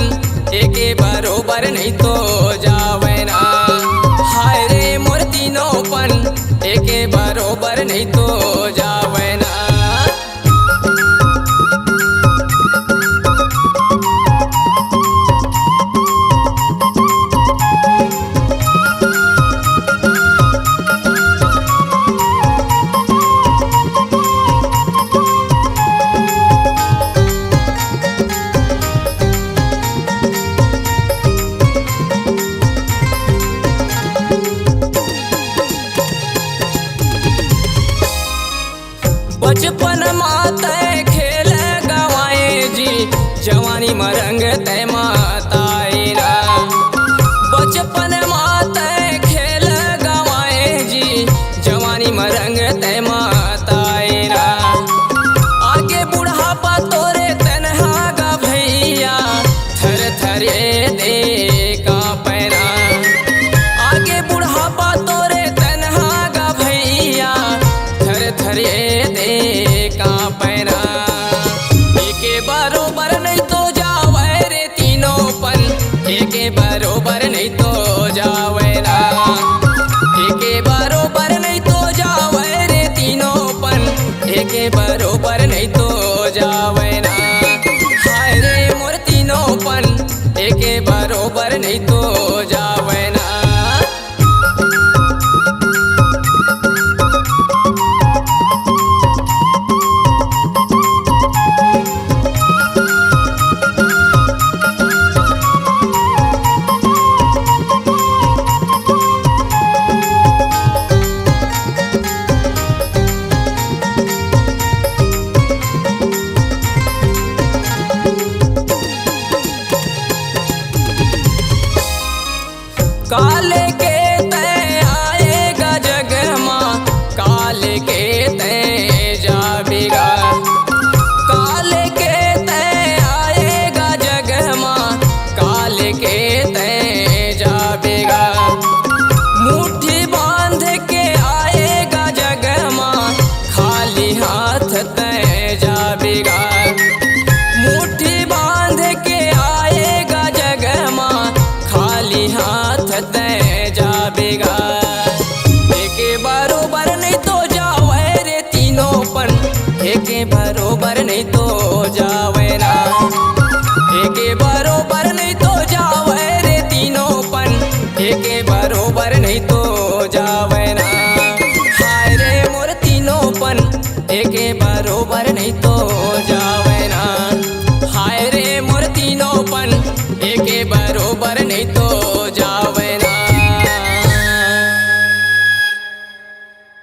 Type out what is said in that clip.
पण एके बरोबर नहीं तो जावे ना। हाय रे मोर तीनों पण एके बरोबर नहीं तो जावे ना। बचपन माते खेल गवाए जी, जवानी मरंग तय माताए ना। बचपन माते खेल गवाए जी, जवानी मरंग तय माताए ना। आगे बुढ़ापा तोरे तनहा गा भैया, थर थरे दे का पैना। आगे बुढ़ापा तोरे तनहा गा भैया, थर थरे दे का पैना। एके बरोबर नहीं तो जावे रे तीनों पन, एके बरोबर नहीं तो जावे ना। एके बरोबर नहीं तो जावे रे तीनों पन, एके बरोबर नहीं तो जावे ना। हाय रे मोर तीनों पन एके बरोबर नहीं तो जावे ना। काले के तय आएगा जग माँ, काले के तय जाबेगा। काले के तय आएगा जग माँ, काले के तय जाबेगा। मुट्ठी बांध के आएगा जग माँ, खाली हाथ तय जाबेगा। मुट्ठी बांध के आएगा जग माँ, खाली हाथ तय जाबेगा। एके बरोबर नहीं तो जावे रे तीनों पन, एके बरोबर नहीं तो जावे ना। एके बरोबर नहीं तो जावे रे तीनों पन, एके बरोबर नहीं तो जावे ना। हाय रे मोर तीनों पन एके बरोबर नहीं तो जा